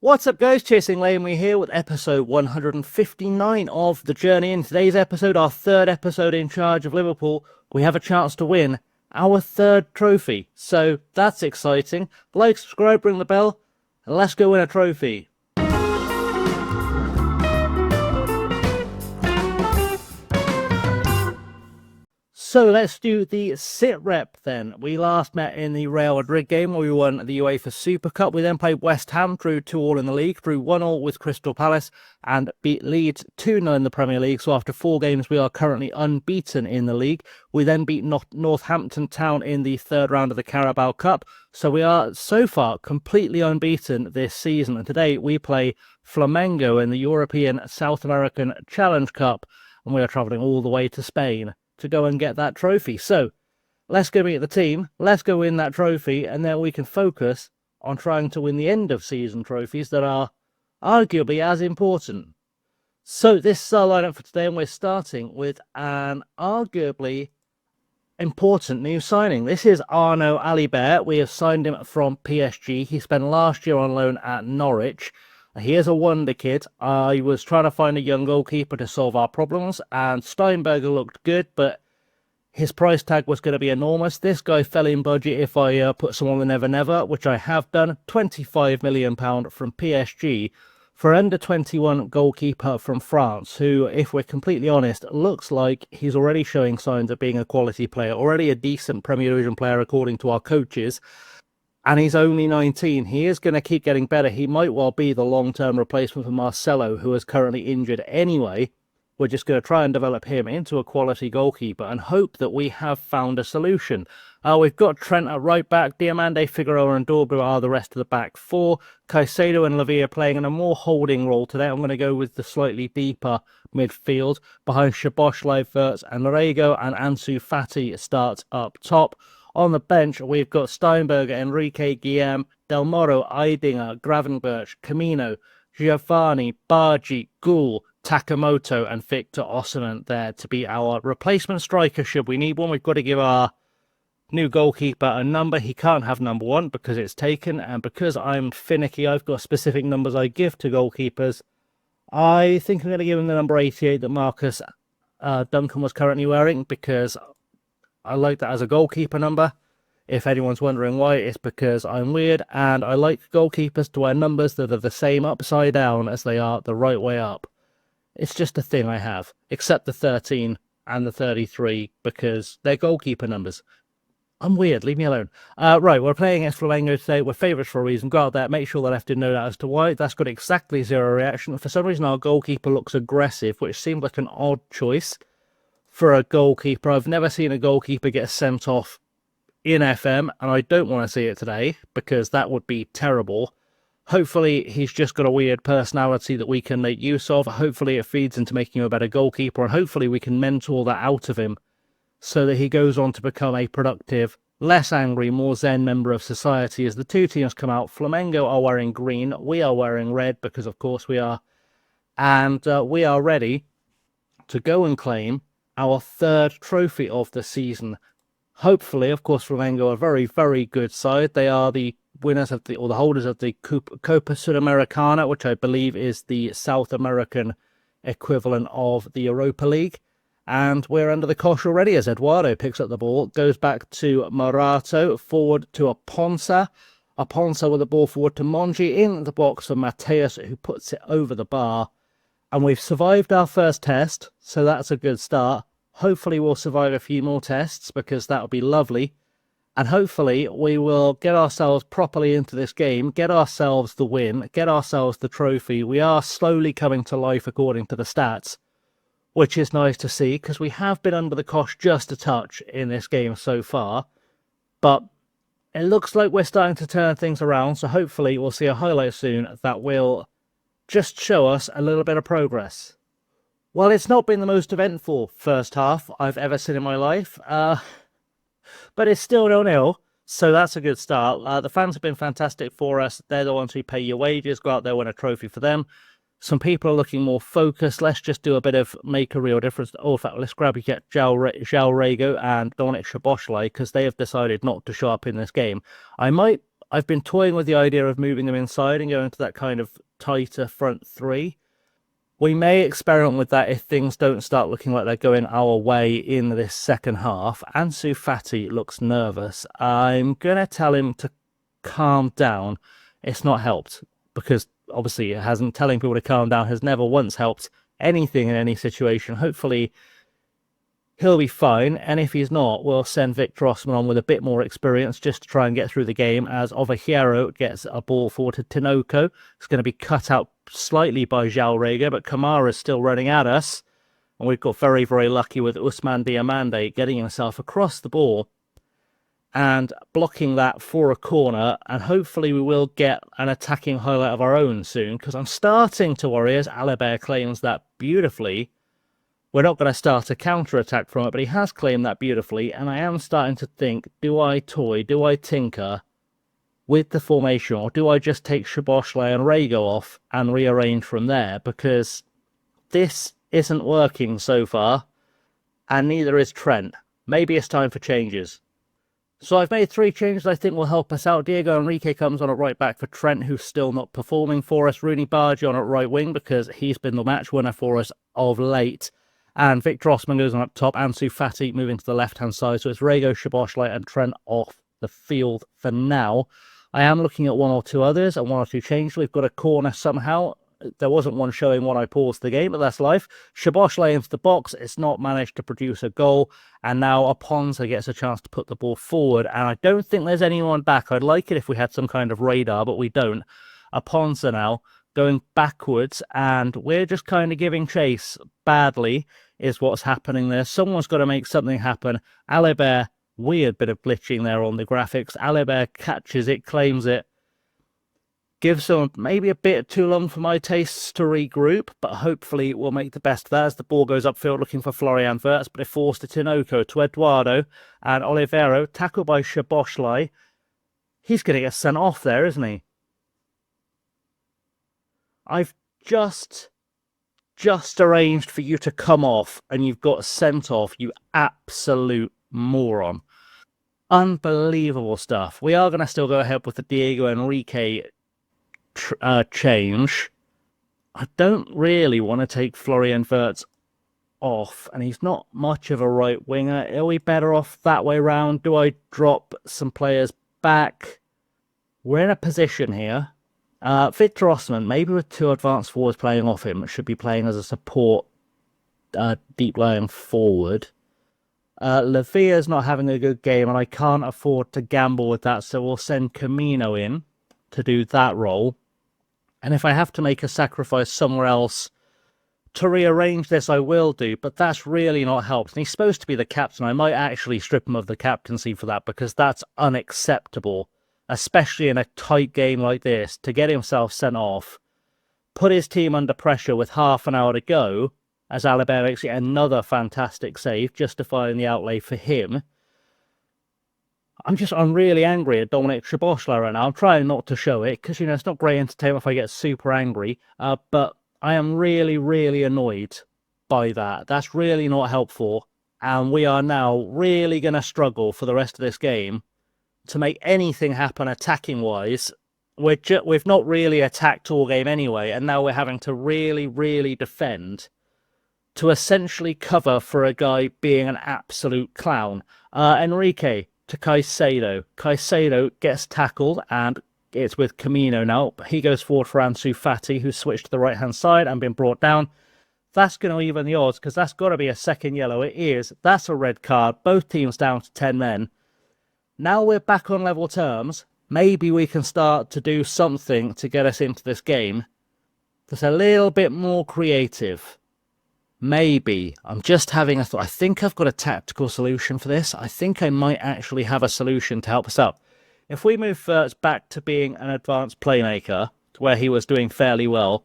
What's up, guys? Chasing Lamely here with episode 159 of The Journey. In today's episode, our third episode in charge of Liverpool, we have a chance to win our third trophy. So that's exciting. Like, subscribe, ring the bell, and let's go win a trophy. So let's do the sit rep then. We last met in the Real Madrid game where we won the UEFA Super Cup. We then played West Ham, drew 2-2 in the league, drew 1-1 with Crystal Palace and beat Leeds 2-0 in the Premier League. So after 4 games, we are currently unbeaten in the league. We then beat Northampton Town in the third round of the Carabao Cup. So we are so far completely unbeaten this season. And today we play Flamengo in the European South American Challenge Cup. And we are travelling all the way to Spain to go and get that trophy. So let's go meet the team, let's go win that trophy, and then we can focus on trying to win the end of season trophies that are arguably as important. So this is our lineup for today, and we're starting with an arguably important new signing. This is Arnaud Alibert. We have signed him from PSG. He spent last year on loan at Norwich. He is a wonder kid. I was trying to find a young goalkeeper to solve our problems, and Steinberger looked good, but his price tag was going to be enormous. This guy fell in budget if I put someone on the Never Never, which I have done. £25 million from PSG for under 21 goalkeeper from France, who, if we're completely honest, looks like he's already showing signs of being a quality player, already a decent Premier Division player according to our coaches. And he's only 19. He is going to keep getting better. He might well be the long-term replacement for Marcelo, who is currently injured anyway. We're just going to try and develop him into a quality goalkeeper and hope that we have found a solution. We've got Trent at right back. Diamande, Figueroa and Dorgu are the rest of the back four. Caicedo and Lavia playing in a more holding role today. I'm going to go with the slightly deeper midfield. Behind Szoboszlai, Wirtz and Lorego, and Ansu Fati starts up top. On the bench, we've got Steinberger, Enrique, Guillem, Del Moro, Eidinger, Gravenberch, Camino, Giovanni, Bargi, Goul, Takamoto, and Victor Osimhen there to be our replacement striker should we need one. We've got to give our new goalkeeper a number. He can't have number 1 because it's taken, and because I'm finicky, I've got specific numbers I give to goalkeepers. I think I'm going to give him the number 88 that Marcus Duncan was currently wearing, because I like that as a goalkeeper number. If anyone's wondering why, it's because I'm weird and I like goalkeepers to wear numbers that are the same upside down as they are the right way up. It's just a thing I have, except the 13 and the 33 because they're goalkeeper numbers. I'm weird, leave me alone. Right, we're playing against Flamengo today. We're favourites for a reason. Go out there, make sure the left didn't know that as to why. That's got exactly 0 reaction. For some reason, our goalkeeper looks aggressive, which seemed like an odd choice for a goalkeeper. I've never seen a goalkeeper get sent off in FM, and I don't want to see it today because that would be terrible. Hopefully he's just got a weird personality that we can make use of. Hopefully it feeds into making him a better goalkeeper, and hopefully we can mentor that out of him so that he goes on to become a productive, less angry, more zen member of society. As the two teams come out, Flamengo are wearing green, we are wearing red because of course we are, and we are ready to go and claim our third trophy of the season. Hopefully, of course, Flamengo are a very, very good side. They are the winners of the holders of the Copa Sudamericana, which I believe is the South American equivalent of the Europa League. And we're under the cosh already as Eduardo picks up the ball, goes back to Morato, forward to Aponsa. Aponsa with the ball forward to Mongi, in the box for Mateus, who puts it over the bar. And we've survived our first test, so that's a good start. Hopefully we'll survive a few more tests because that would be lovely. And hopefully we will get ourselves properly into this game, get ourselves the win, get ourselves the trophy. We are slowly coming to life according to the stats, which is nice to see because we have been under the cosh just a touch in this game so far. But it looks like we're starting to turn things around, so hopefully we'll see a highlight soon that will just show us a little bit of progress. Well, it's not been the most eventful first half I've ever seen in my life, but it's still 0-0, so that's a good start. The fans have been fantastic for us. They're the ones who pay your wages. Go out there, win a trophy for them. Some people are looking more focused. Let's just do a bit of make a real difference. Oh, in fact, let's grab João Rego and Dominic Szoboszlai because they have decided not to show up in this game. I might I've been toying with the idea of moving them inside and going to that kind of tighter front three. We may experiment with that if things don't start looking like they're going our way in this second half. Ansu Fati looks nervous. I'm going to tell him to calm down. It's not helped, because obviously it hasn't. Telling people to calm down has never once helped anything in any situation. Hopefully he'll be fine, and if he's not, we'll send Victor Osman on with a bit more experience just to try and get through the game, as Ovejero gets a ball forward to Tinoco. It's going to be cut out slightly by João Rega, but Kamara's still running at us, and we've got very, very lucky with Usman Diamande getting himself across the ball and blocking that for a corner, and hopefully we will get an attacking highlight of our own soon, because I'm starting to worry, as Alibert claims that beautifully. We're not going to start a counter-attack from it, but he has claimed that beautifully, and I am starting to think, do I toy, do I tinker with the formation, or do I just take Szoboszlai and Rego off and rearrange from there? Because this isn't working so far, and neither is Trent. Maybe it's time for changes. So I've made 3 changes I think will help us out. Diego Enrique comes on at right back for Trent, who's still not performing for us. Rooney Bargi on at right wing, because he's been the match winner for us of late. And Victor Osman goes on up top. Ansu Fati moving to the left-hand side. So it's Rego, Szoboszlai and Trent off the field for now. I am looking at 1 or 2 others and 1 or 2 changes. We've got a corner somehow. There wasn't one showing when I paused the game, but that's life. Szoboszlai into the box. It's not managed to produce a goal. And now Aponza gets a chance to put the ball forward. And I don't think there's anyone back. I'd like it if we had some kind of radar, but we don't. Aponza now going backwards, and we're just kind of giving chase badly is what's happening there. Someone's got to make something happen. Alibert, weird bit of glitching there on the graphics. Alibert catches it, claims it, gives them maybe a bit too long for my tastes to regroup, but hopefully we'll make the best of that as the ball goes upfield looking for Florian Wirtz, but it forced to Tinoco, to Eduardo, and Olivero, tackled by Szoboszlai. He's going to get sent off there, isn't he? I've just arranged for you to come off and you've got sent off, you absolute moron. Unbelievable stuff. We are going to still go ahead with the Diego Enrique change. I don't really want to take Florian Wirtz off, and he's not much of a right winger. Are we better off that way round? Do I drop some players back? We're in a position here. Victor Osman, maybe with 2 advanced forwards playing off him, should be playing as a support deep lying forward. Lavia's not having a good game, and I can't afford to gamble with that, so we'll send Camino in to do that role. And if I have to make a sacrifice somewhere else to rearrange this, I will do, but that's really not helped. And he's supposed to be the captain. I might actually strip him of the captaincy for that, because that's unacceptable, especially in a tight game like this, to get himself sent off, put his team under pressure with half an hour to go, as Alibert makes another fantastic save, justifying the outlay for him. I'm really angry at Dominik Szoboszlai right now. I'm trying not to show it, because, it's not great entertainment if I get super angry, but I am really, really annoyed by that. That's really not helpful, and we are now really going to struggle for the rest of this game to make anything happen attacking-wise. We've not really attacked all game anyway, and now we're having to really, really defend to essentially cover for a guy being an absolute clown. Enrique to Caicedo. Caicedo gets tackled, and it's with Camino now. He goes forward for Ansu Fati, who's switched to the right-hand side and been brought down. That's going to even the odds, because that's got to be a second yellow. It is. That's a red card. Both teams down to 10 men. Now we're back on level terms. Maybe we can start to do something to get us into this game that's a little bit more creative. Maybe. I'm just having a thought. I think I've got a tactical solution for this. I think I might actually have a solution to help us out. If we move Wirtz back to being an advanced playmaker, where he was doing fairly well,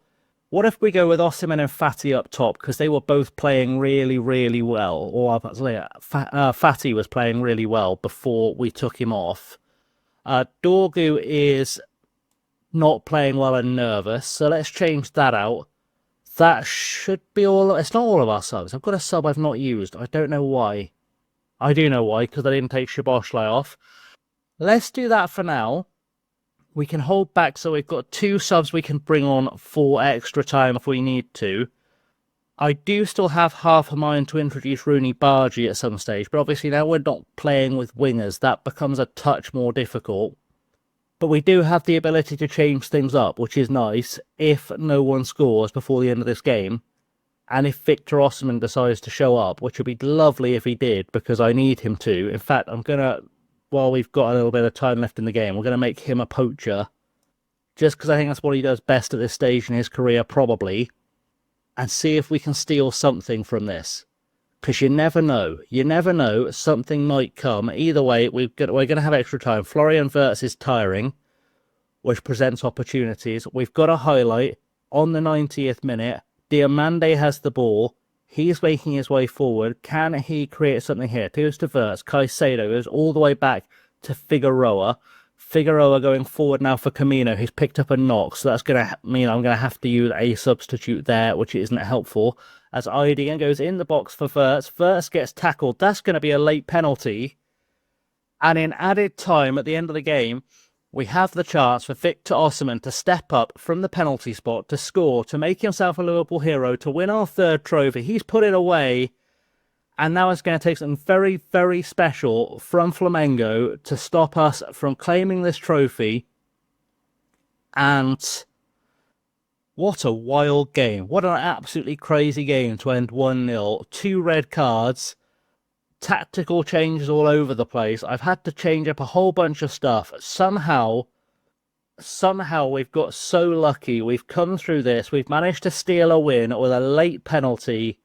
what if we go with Osimhen and Fati up top, because they were both playing really, really well. Or Fati was playing really well before we took him off. Dorgu is not playing well and nervous, so let's change that out. That should be all. It's not all of our subs. I've got a sub I've not used. I don't know why. I do know why, because I didn't take Szoboszlai off. Let's do that for now. We can hold back, so we've got 2 subs we can bring on for extra time if we need to. I do still have half a mind to introduce Rooney Bargy at some stage, but obviously now we're not playing with wingers. That becomes a touch more difficult. But we do have the ability to change things up, which is nice, if no one scores before the end of this game. And if Victor Osimhen decides to show up, which would be lovely if he did, because I need him to. In fact, I'm going to, while we've got a little bit of time left in the game, we're going to make him a poacher. Just because I think that's what he does best at this stage in his career, probably. And see if we can steal something from this. Because you never know. You never know. Something might come. Either way, we're going to have extra time. Florian Wirtz is tiring, which presents opportunities. We've got a highlight on the 90th minute. Diomande has the ball. He's making his way forward. Can he create something here? Goes to Wirtz. Caicedo goes all the way back to Figueroa. Figueroa going forward now for Camino. He's picked up a knock, so that's going to mean I'm going to have to use a substitute there, which isn't helpful. As Iding goes in the box for Wirtz. Wirtz gets tackled. That's going to be a late penalty. And in added time at the end of the game, we have the chance for Victor Osimhen to step up from the penalty spot, to score, to make himself a Liverpool hero, to win our 3rd trophy. He's put it away. And now it's going to take something very, very special from Flamengo to stop us from claiming this trophy. And what a wild game. What an absolutely crazy game to end 1-0. 2 red cards. Tactical changes all over the place. I've had to change up a whole bunch of stuff. Somehow we've got so lucky. We've come through this. We've managed to steal a win with a late penalty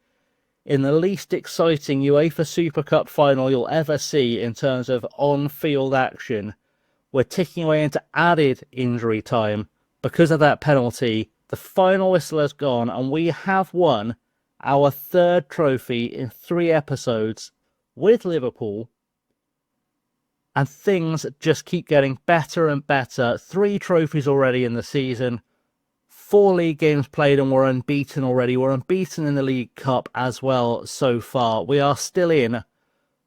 in the least exciting UEFA Super Cup final you'll ever see in terms of on-field action. We're ticking away into added injury time because of that penalty. The final whistle has gone, and we have won our 3rd trophy in 3 episodes with Liverpool. And things just keep getting better and better. 3 trophies already in the season. 4 league games played and we're unbeaten already. We're unbeaten in the League Cup as well so far. We are still in,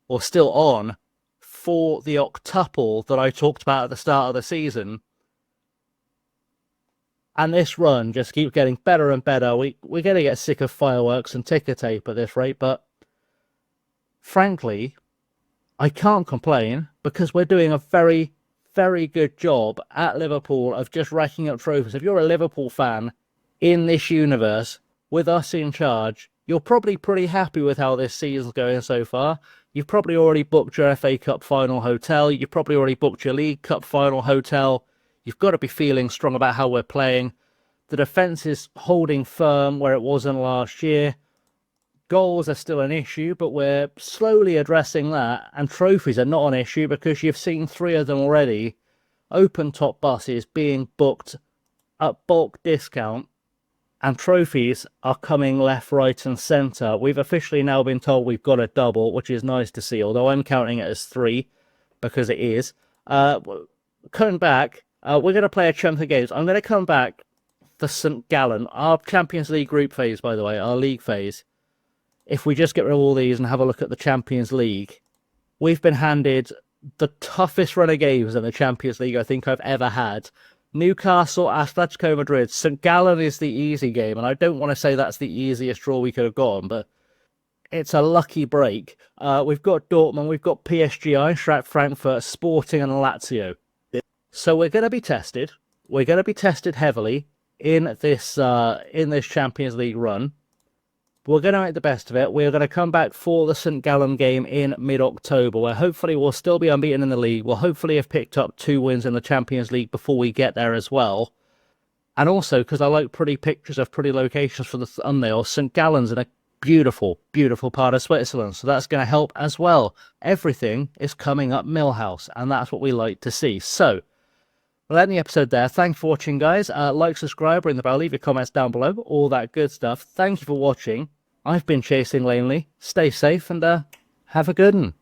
or still on, for the octuple that I talked about at the start of the season. And this run just keeps getting better and better. We're going to get sick of fireworks and ticker tape at this rate, but frankly, I can't complain because we're doing a very, very good job at Liverpool of just racking up trophies. If you're a Liverpool fan in this universe with us in charge, you're probably pretty happy with how this season's going so far. You've probably already booked your FA Cup final hotel. You've probably already booked your League Cup final hotel. You've got to be feeling strong about how we're playing. The defence is holding firm where it wasn't last year. Goals are still an issue, but we're slowly addressing that. And trophies are not an issue because you've seen 3 of them already. Open-top buses being booked at bulk discount. And trophies are coming left, right and centre. We've officially now been told we've got a double, which is nice to see. Although I'm counting it as 3 because it is. Coming back, we're going to play a chunk of games. I'm going to come back to St. Gallen. Our Champions League group phase, by the way. Our league phase. If we just get rid of all these and have a look at the Champions League, we've been handed the toughest run of games in the Champions League I think I've ever had. Newcastle, Atletico Madrid. St. Gallen is the easy game, and I don't want to say that's the easiest draw we could have gone, but it's a lucky break. We've got Dortmund, we've got PSG, Eintracht Frankfurt, Sporting and Lazio. So we're going to be tested. We're going to be tested heavily in this Champions League run. We're going to make the best of it. We're going to come back for the St. Gallen game in mid-October, where hopefully we'll still be unbeaten in the league. We'll hopefully have picked up 2 wins in the Champions League before we get there as well. And also, because I like pretty pictures of pretty locations for the thumbnail, St. Gallen's in a beautiful, beautiful part of Switzerland. So that's going to help as well. Everything is coming up Millhouse, and that's what we like to see. So, we'll end the episode there. Thanks for watching, guys. Like, subscribe, ring the bell, leave your comments down below, all that good stuff. Thank you for watching. I've been Chasing Lanely. Stay safe and have a good one.